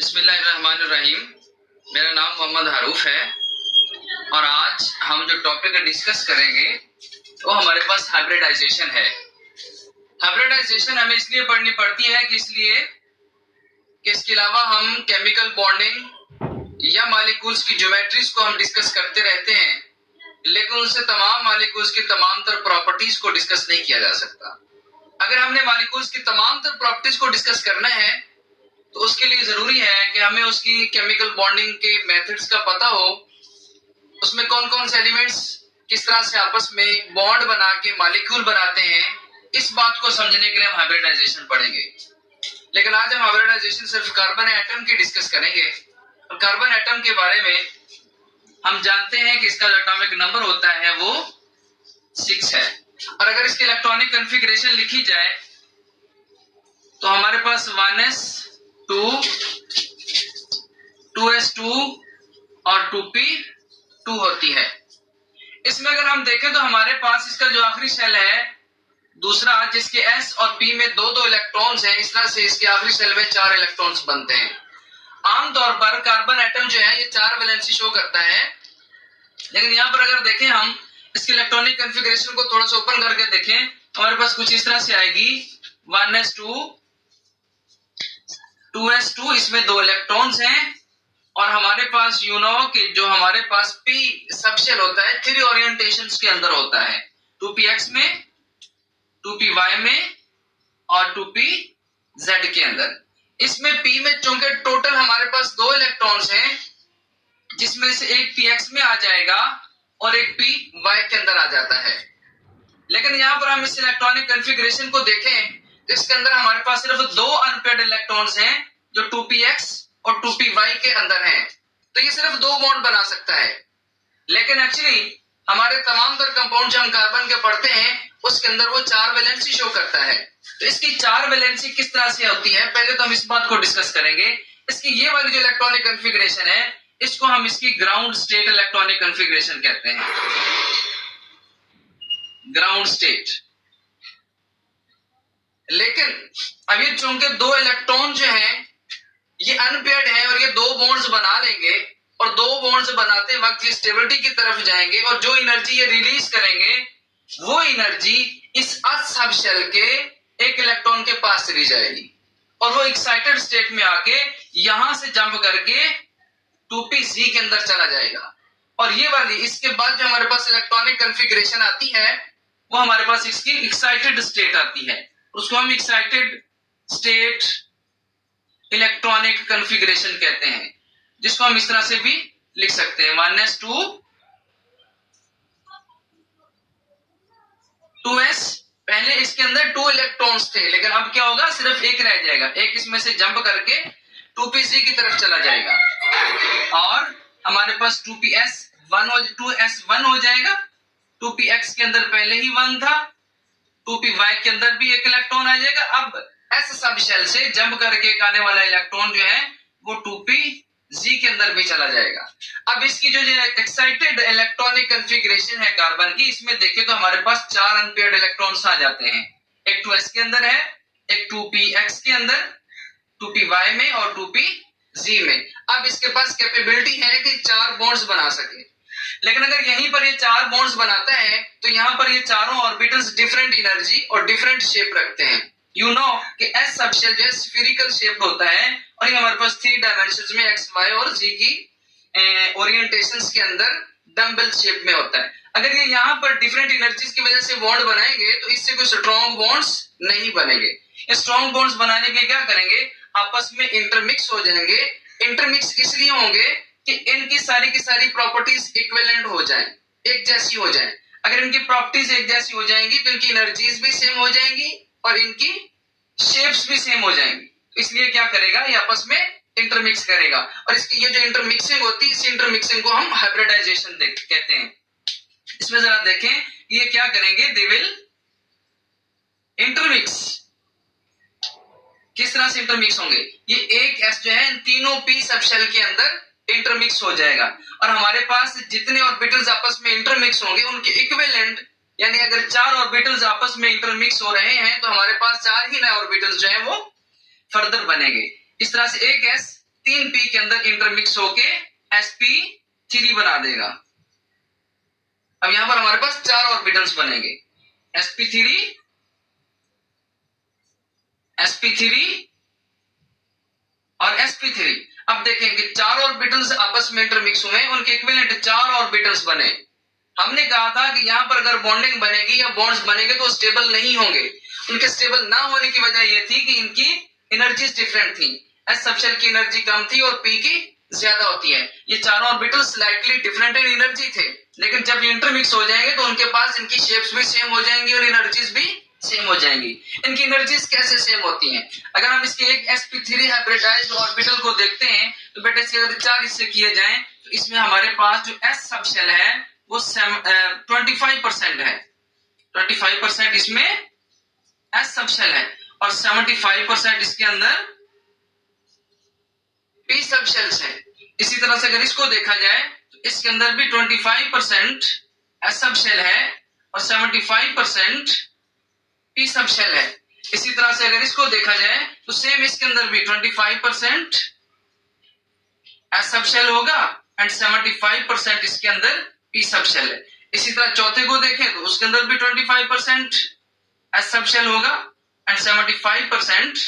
बिस्मिल्लाहिर्रहमानिर्रहीम। मेरा नाम मोहम्मद हारूफ है और आज हम जो टॉपिक डिस्कस करेंगे वो हमारे पास हाइब्रिडाइजेशन है। हाइब्रिडाइजेशन हमें इसलिए पढ़नी पड़ती है कि इसके अलावा हम केमिकल बॉन्डिंग या मॉलिक्यूल्स की ज्योमेट्रीज को हम डिस्कस करते रहते हैं, लेकिन उनसे तमाम मॉलिक्यूल्स की तमाम तर प्रॉपर्टीज को डिस्कस नहीं किया जा सकता। अगर हमने मॉलिक्यूल्स की तमाम तर प्रॉपर्टीज को डिस्कस करना है तो उसके लिए जरूरी है कि हमें उसकी केमिकल बॉन्डिंग के मेथड्स का पता हो, उसमें कौन कौन से एलिमेंट्स किस तरह से आपस में बॉन्ड बना के मॉलिक्यूल बनाते हैं। इस बात को समझने के लिए हम हाइब्रिडाइजेशन पढ़ेंगे। लेकिन आज हम हाइब्रिडाइजेशन सिर्फ कार्बन एटम की डिस्कस करेंगे। और कार्बन एटम के बारे में हम जानते हैं कि इसका जो एटॉमिक नंबर होता है वो 6 है। और अगर इसकी इलेक्ट्रॉनिक कॉन्फ़िगरेशन लिखी जाए तो हमारे पास 1s2 2s2 और 2p2 होती है। इसमें अगर हम देखें तो हमारे पास इसका जो आखिरी शेल है दूसरा, जिसके s और p में दो इलेक्ट्रॉन्स हैं, इस तरह से इसके आखिरी शेल में 4 इलेक्ट्रॉन्स बनते हैं। आमतौर पर कार्बन एटम जो है ये 4 वैलेंसी शो करता है, लेकिन यहाँ पर अगर देखें हम इसकी इलेक्ट्रॉनिक कॉन्फ़िगरेशन को थोड़ा सा ओपन करके देखें तो हमारे पास कुछ इस तरह से आएगी 1s2 2s2, इसमें 2 इलेक्ट्रॉन्स हैं। और हमारे पास कि जो हमारे पास p सबशेल होता है 3 ओरिएंटेशंस के अंदर होता है, 2px में, 2py में और 2pz के अंदर। इसमें p में चूंकि टोटल हमारे पास 2 इलेक्ट्रॉन्स हैं, जिसमें से एक px में आ जाएगा और एक py के अंदर आ जाता है। लेकिन यहाँ पर हम इस इलेक्ट्रॉनिक कॉन्फ़िगरेशन को देखें तो इसके अंदर हमारे पास सिर्फ 2 अनपेयर्ड इलेक्ट्रॉन्स हैं जो 2px और 2py के अंदर हैं। तो ये सिर्फ 2 बॉन्ड बना सकता है। लेकिन एक्चुअली हमारे तमाम तर कंपाउंड जो हम कार्बन के पढ़ते हैं उसके अंदर वो 4 वैलेंसी शो करता है। तो इसकी 4 वैलेंसी किस तरह से होती है, पहले तो हम इस बात को डिस्कस करेंगे। इसकी ये वाली जो इलेक्ट्रॉनिक कॉन्फ़िगरेशन है इसको हम इसकी ग्राउंड स्टेट इलेक्ट्रॉनिक कॉन्फ़िगरेशन कहते हैं, ग्राउंड स्टेट। लेकिन अब ये चूंकि 2 इलेक्ट्रॉन जो हैं ये अनपेयर्ड है और ये 2 बॉन्ड्स बना लेंगे और 2 बॉन्ड्स बनाते वक्त ये स्टेबिलिटी की तरफ जाएंगे और जो एनर्जी ये रिलीज करेंगे वो एनर्जी इस सब शेल के एक इलेक्ट्रॉन के पास चली जाएगी और वो एक्साइटेड स्टेट में आके यहां से जंप करके 2pz के अंदर चला जाएगा। और ये वाली इसके बाद जो हमारे पास इलेक्ट्रॉनिक कॉन्फ़िगरेशन आती है वो हमारे पास इसकी एक्साइटेड स्टेट आती है, उसको हम एक्साइटेड स्टेट इलेक्ट्रॉनिक कॉन्फ़िगरेशन कहते हैं, जिसको हम इस तरह से भी लिख सकते हैं 1s2 2s। पहले इसके अंदर 2 इलेक्ट्रॉन्स थे, लेकिन अब क्या होगा, सिर्फ एक रह जाएगा, एक इसमें से जंप करके 2pz की तरफ चला जाएगा और हमारे पास 2s1 हो जाएगा। 2px के अंदर पहले ही 1 था, 2py के अंदर भी एक इलेक्ट्रॉन आ जाएगा। अब s सब शेल से जंप करके एक आने वाला इलेक्ट्रॉन जो है वो 2pz के अंदर भी चला जाएगा। अब इसकी जो एक्साइटेड इलेक्ट्रॉनिक कॉन्फ़िगरेशन है कार्बन की, इसमें देखें तो हमारे पास 4 अनपेयर्ड इलेक्ट्रॉन्स आ जाते हैं, एक 2s के अंदर है, एक 2px के अंदर, 2py में और 2pz में। अब इसके पास कैपेबिलिटी है कि 4 बॉन्ड्स बना सके। लेकिन अगर यहीं पर ये 4 बॉन्ड्स बनाता है तो यहाँ पर ये चारों ऑर्बिटल्स डिफरेंट एनर्जी और डिफरेंट शेप रखते हैं। कि एस सबशेल जो है स्फीरिकल शेप होता है और ये हमारे पास 3 डायमेंशंस में x, y और z की ओरिएंटेशंस के अंदर डम्बल शेप में होता है। अगर ये यहाँ पर डिफरेंट एनर्जीज की वजह से बॉन्ड बनाएंगे तो इससे कोई स्ट्रॉन्ग बॉन्ड्स नहीं बनेंगे। स्ट्रॉन्ग बॉन्ड्स बनाने के क्या करेंगे, आपस में इंटरमिक्स हो जाएंगे। इंटरमिक्स इसलिए होंगे कि इनकी सारी की सारी प्रॉपर्टीज इक्विवेलेंट हो जाएं, एक जैसी हो जाएं। अगर इनकी प्रॉपर्टीज एक जैसी हो जाएंगी तो इनकी एनर्जीज भी सेम हो जाएंगी और इनकी शेप्स भी सेम हो जाएंगी। इसलिए क्या करेगा, ये आपस में इंटरमिक्स करेगा और इसकी ये जो इंटरमिक्सिंग होती है, इस इंटरमिक्सिंग को हम हाइब्रिडाइजेशन कहते हैं। इसमें जरा देखें ये क्या करेंगे, दे विल इंटरमिक्स। किस तरह से इंटरमिक्स होंगे, ये एक s जो है इन तीनों p सबशेल के अंदर इंटरमिक्स हो जाएगा और हमारे पास जितने ऑर्बिटल्स आपस में इंटरमिक्स होंगे उनके इक्विवेलेंट, यानी अगर 4 ऑर्बिटल्स आपस में इंटरमिक्स हो रहे हैं तो हमारे पास 4 ही नए ऑर्बिटल्स जो हैं वो फर्दर बनेंगे। इस तरह से एक s 3 p के अंदर इंटरमिक्स होके sp3 बना देगा। अब यहां पर हमारे पास 4 ऑर्बिटल्स बनेंगे, sp3 और sp3। अब देखें कि 4 ऑर्बिटल्स आपस में इंटरमिक्स हुए, उनके इक्विवेलेंट 4 ऑर्बिटल्स बने। हमने कहा था कि यहां पर अगर बॉन्डिंग बनेगी या बॉन्ड्स बनेंगे तो स्टेबल नहीं होंगे। उनके स्टेबल ना होने की वजह यह थी कि इनकी एनर्जीज डिफरेंट थी। एस सबशेल की एनर्जी कम थी और पी की ज्यादा होती है। ये चारों orbital slightly different in energy थे, लेकिन जब ये इंटरमिक्स हो जाएंगे तो उनके पास इनकी शेप्स भी सेम हो जाएंगी और एनर्जीज भी सेम हो जाएंगी। इनकी एनर्जीज कैसे सेम होती हैं? अगर हम इसके एक sp3 हाइब्रिडाइज्ड ऑर्बिटल को देखते हैं तो बेटा इसके अगर 4 हिस्से किए जाएं तो इसमें हमारे पास जो s सबशेल है वो 25% है। 25% इसमें s सबशेल है और 75% इसके अंदर p सबशेल्स है। इसी तरह से अगर इसको देखा जाए तो इसके अंदर भी 25% s सबशेल है और 75% p सबशेल है। इसी तरह से अगर इसको देखा जाए तो सेम इसके अंदर भी 25% s सबशेल होगा एंड 75% इसके अंदर p सबशेल है। इसी तरह चौथे को देखें तो उसके अंदर भी 25% s सबशेल होगा एंड 75%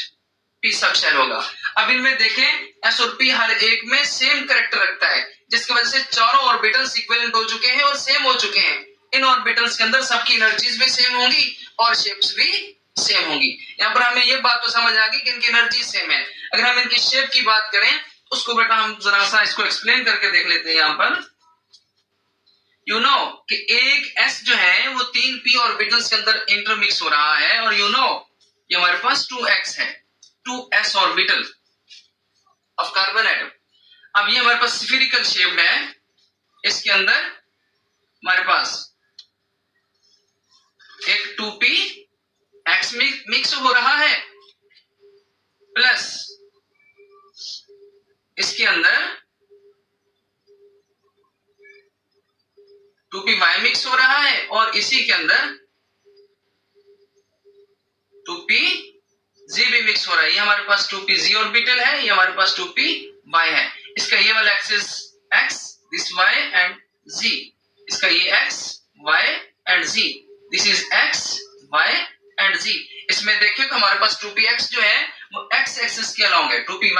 p सबशेल होगा। अब इनमें देखें s और p हर एक में सेम कैरेक्टर रखता है, जिसकी वजह से चारों ऑर्बिटल्स इक्विवेलेंट हो चुके हैं और सेम हो चुके हैं। इन ऑर्बिटल्स के अंदर सबकी एनर्जीज भी सेम होंगी और शेप्स भी सेम होंगी। यहाँ पर हमें ये बात तो समझ आ गई कि इनकी एनर्जी सेम है। अगर हम इनकी शेप की बात करें उसको बेटा हम जरा सा इसको एक्सप्लेन करके देख लेते हैं। यहाँ पर कि एक s जो है वो 3 p ऑर्बिटल्स के अंदर इंटरमिक्स हो रहा है और ये हमारे पास 2x है, 2s orbital of carbon atom. अब ये हमारे पास स्फीरिकल शेप्ड है, इसके अंदर हमारे पास एक 2p x मिक्स हो रहा है प्लस इसके अंदर 2py मिक्स हो रहा है और इसी के अंदर 2pz भी मिक्स हो रहा है। ये हमारे पास 2pz ऑर्बिटल है, ये हमारे पास 2py है। इसका ये वाला axis x, this y and z, इसका ये x, y and z, this is x, y and z। इसमें देखिए तो हमारे पास 2px जो है वो x एक्सिस के अलोंग है, 2py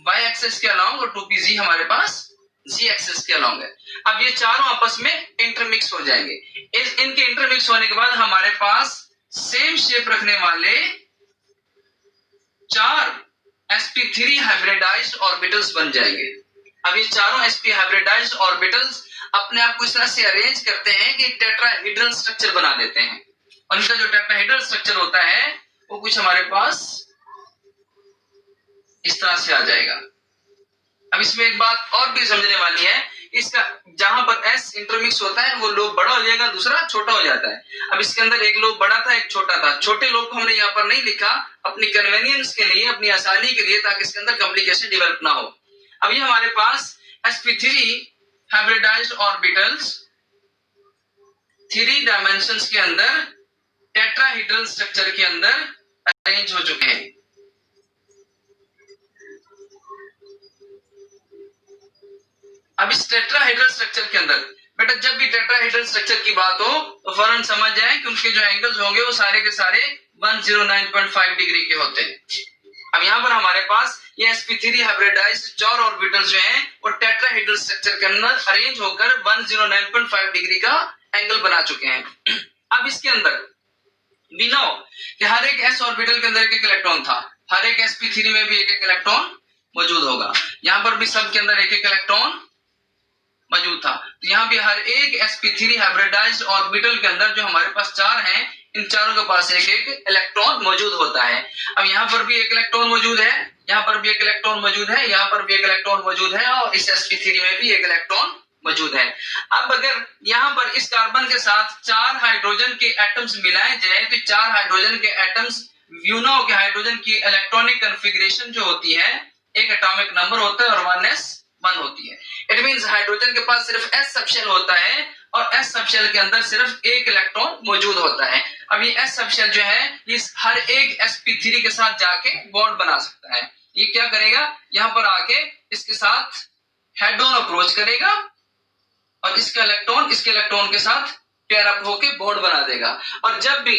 y एक्सिस के अलोंग और 2pz हमारे पास z एक्सिस के अलोंग है। अब ये चारों आपस में इंटरमिक्स हो जाएंगे। इनके इंटरमिक्स होने के बाद हमारे पास सेम शेप रखने वाले 4 sp3 हाइब्रिडाइज्ड ऑर्बिटल्स बन जाएंगे। अब ये चारों sp हाइब्रिडाइज्ड ऑर्बिटल्स अपने आप को इस तरह से अरेंज करते हैं कि टेट्राहेड्रल स्ट्रक्चर बना देते हैं और इनका जो टेट्राहेड्रल स्ट्रक्चर होता है वो कुछ हमारे पास इस तरह से आ जाएगा। अब इसमें एक बात और भी समझने वाली है, इसका जहां पर s इंटरमिक्स होता है वो लोब बड़ा हो जाएगा, दूसरा छोटा हो जाता है। अब इसके अंदर एक लोब बड़ा था एक छोटा था, छोटे लोब को हमने यहाँ पर नहीं लिखा अपनी कन्वीनियंस के लिए, अपनी आसानी के लिए, ताकि इसके अंदर कॉम्प्लिकेशन डेवलप ना हो। अब ये हमारे पास sp3 हाइब्रिडाइज्ड ऑर्बिटल्स 3 डायमेंशंस के अंदर टेट्राहेड्रल स्ट्रक्चर के अंदर अरेंज हो चुके हैं। अब इस टेट्राहेड्रल स्ट्रक्चर के अंदर बेटा जब भी टेट्राहेड्रल स्ट्रक्चर की बात हो तो फौरन समझ जाए कि उनके जो एंगल्स होंगे वो सारे के सारे 109.5 डिग्री के होते हैं। अब यहाँ पर हमारे पास ये sp3 हाइब्रिडाइज्ड 4 ऑर्बिटल्स जो हैं वो टेट्राहेड्रल स्ट्रक्चर के अंदर अरेंज होकर 109.5 डिग्री का एंगल बना चुके हैं। अब इसके अंदर वी नो कि हर एक s ऑर्बिटल के अंदर एक इलेक्ट्रॉन था, हर एक sp3 में भी एक इलेक्ट्रॉन मौजूद होगा। यहाँ पर भी सब के अंदर एक इलेक्ट्रॉन मौजूद था। तो यहाँ भी हर एक sp3 हाइब्रिडाइज्ड ऑर्बिटल के अंदर जो हमारे पास 4 हैं, इन चारों के पास एक एक इलेक्ट्रॉन मौजूद होता है। अब यहाँ पर भी एक इलेक्ट्रॉन मौजूद है, यहाँ पर भी एक इलेक्ट्रॉन मौजूद है, यहाँ पर भी एक इलेक्ट्रॉन मौजूद है और इस sp3 में भी एक इलेक्ट्रॉन मौजूद है। अब अगर यहाँ पर इस कार्बन के साथ 4 हाइड्रोजन के एटम्स मिलाए जाए तो 4 हाइड्रोजन के एटम्स यूनो के हाइड्रोजन की इलेक्ट्रॉनिक कॉन्फ़िगरेशन जो होती है एक एटॉमिक नंबर होता है और 1s1 होती है। इट मींस हाइड्रोजन के पास सिर्फ s सबशेल होता है और s सबशेल के अंदर सिर्फ एक इलेक्ट्रॉन मौजूद होता है। अब ये s सबशेल जो है इस हर एक sp3 के साथ जाके बॉन्ड बना सकता है। ये क्या करेगा, यहाँ पर आके इसके साथ हेड ऑन अप्रोच करेगा और इसका इलेक्ट्रॉन इसके इलेक्ट्रॉन के साथ पेयर अप होके बॉन्ड बना देगा। और जब भी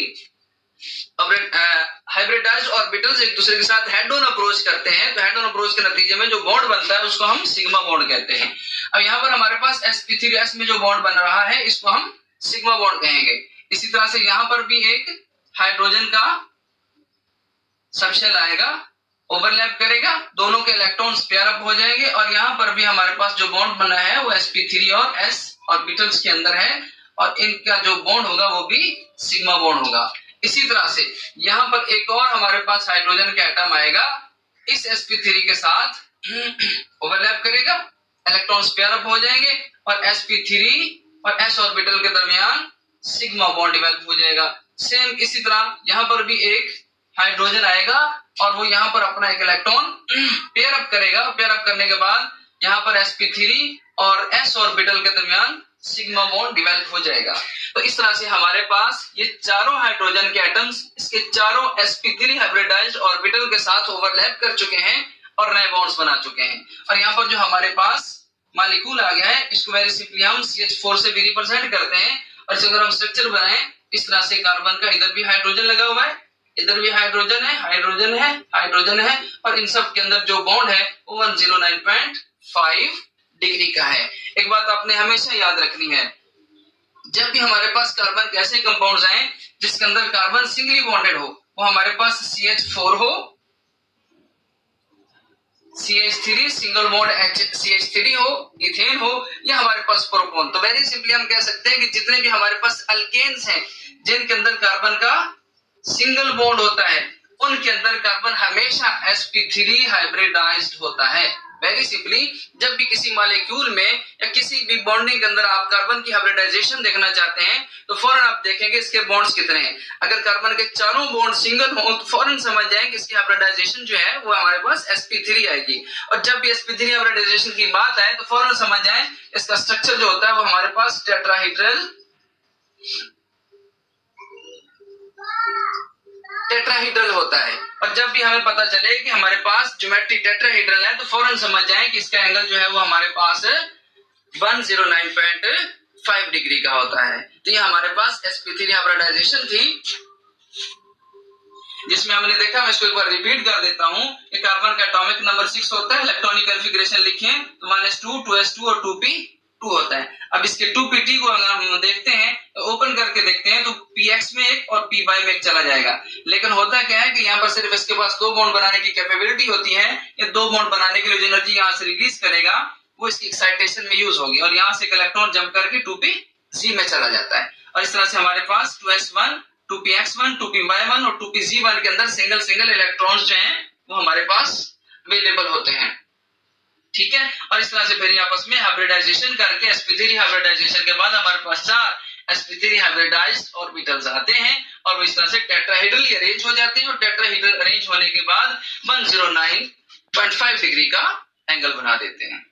हाइब्रिडाइज्ड ऑर्बिटल्स एक दूसरे के साथ हेड ऑन अप्रोच करते हैं तो हेड ऑन अप्रोच के नतीजे में जो बॉन्ड बनता है उसको हम सिग्मा बॉन्ड कहते हैं। अब यहाँ पर हमारे पास sp3s में जो बॉन्ड बन रहा है इसको हम सिग्मा बॉन्ड कहेंगे। इसी तरह से यहाँ पर भी एक हाइड्रोजन का सबशेल आएगा, ओवरलैप करेगा, दोनों के इलेक्ट्रॉन्स पेयर अप हो जाएंगे और यहाँ पर भी हमारे पास जो बॉन्ड बना है वो sp3 और s ऑर्बिटल्स के अंदर है और इनका जो बॉन्ड होगा वो भी सिग्मा बॉन्ड होगा। इसी तरह से यहाँ पर एक और हमारे पास हाइड्रोजन का एटम आएगा, इस sp3 के साथ ओवरलैप करेगा, इलेक्ट्रॉन्स पेयर अप हो जाएंगे और sp3 और s ऑर्बिटल के दरमियान सिग्मा बॉन्ड डेवलप हो जाएगा। सेम इसी तरह यहाँ पर भी एक हाइड्रोजन आएगा और वो यहाँ पर अपना एक इलेक्ट्रॉन पेयर अप करेगा। पेयर अप करने के बाद यहाँ पर sp3 और s ऑर्बिटल के दरमियान सिग्मा बॉन्ड डेवलप हो जाएगा। तो इस तरह से हमारे पास ये चारों हाइड्रोजन के एटम्स इसके चारों sp3 हाइब्रिडाइज्ड ऑर्बिटल के साथ ओवरलैप कर चुके हैं और नए बॉन्ड्स बना चुके हैं। और यहाँ पर जो हमारे पास मॉलिक्यूल आ गया है इसको वेरी सिंपली हम CH4 से भी रिप्रेजेंट करते हैं। और इसे अगर हम स्ट्रक्चर बनाएं इस तरह से कार्बन का इधर भी हाइड्रोजन लगा हुआ है, इधर भी हाइड्रोजन है, हाइड्रोजन है, हाइड्रोजन है और इन सब के अंदर जो बॉन्ड है वो 109.5 डिग्री का है। एक बात आपने हमेशा याद रखनी है, जब भी हमारे पास कार्बन के ऐसे कंपाउंड्स आए जिसके अंदर कार्बन सिंगली बॉन्डेड हो, वो हमारे पास CH4 हो, CH3 सिंगल बॉन्ड CH3 हो, इथेन हो या हमारे पास प्रोपोन, तो वेरी सिंपली हम कह सकते हैं कि जितने भी हमारे पास अल्केन्स हैं जिनके अंदर कार्बन का सिंगल बॉन्ड होता है उनके अंदर कार्बन हमेशा sp3 हाइब्रिडाइज्ड होता है। वेरी सिंपली जब भी किसी मॉलिक्यूल में या किसी भी बॉन्डिंग के अंदर आप कार्बन की हाइब्रिडाइजेशन देखना चाहते हैं तो फौरन आप देखेंगे इसके बॉन्ड्स कितने हैं। अगर कार्बन के चारों बॉन्ड सिंगल हो तो फौरन समझ जाएं कि इसकी हाइब्रिडाइजेशन जो है वो हमारे पास sp3 आएगी। और जब भी sp3 हाइब्रिडाइजेशन की बात आए तो फौरन समझ जाएं इसका स्ट्रक्चर जो होता है वो हमारे पास टेट्राहीड्रल होता है। और जब भी हमें पता चले कि हमारे पास ज्योमेट्री टेट्राहीड्रल है तो फौरन समझ जाएं कि इसका एंगल जो है वो हमारे पास 109.5 डिग्री का होता है। तो ये हमारे पास sp3 हाइब्रिडाइजेशन थी जिसमें हमने देखा, मैं इसको एक बार रिपीट कर देता हूं कि कार्बन का एटॉमिक नंबर 6 होता है, इलेक्ट्रॉनिक कॉन्फ़िगरेशन लिखें तो -2 2s2 और 2p2 होता है। अब इसके 2p को अगर हम देखते हैं तो ओपन करके देखते हैं तो px में एक और py में एक चला जाएगा। लेकिन होता क्या है कि यहाँ पर सिर्फ इसके पास 2 बॉन्ड बनाने की कैपेबिलिटी होती है। ये 2 बॉन्ड बनाने के लिए जो एनर्जी यहाँ से रिलीज करेगा वो इसकी एक्साइटेशन में यूज होगी और यहाँ से एक इलेक्ट्रॉन जंप करके 2pz में चला जाता है। और इस तरह से हमारे पास 2s1 2px1 2py1 और 2pz1 के अंदर सिंगल सिंगल इलेक्ट्रॉन्स जो हैं वो हमारे पास अवेलेबल होते हैं। ठीक है, और इस तरह से फिर आपस में हाइब्रिडाइजेशन करके sp3 हाइब्रिडाइजेशन के बाद हमारे पास 4 sp3 हाइब्रिडाइज्ड ऑर्बिटल्स आते हैं और वो इस तरह से टेट्राहेड्रली अरेंज हो जाते हैं और टेट्राहेड्रल अरेंज होने के बाद 109.5 डिग्री का एंगल बना देते हैं।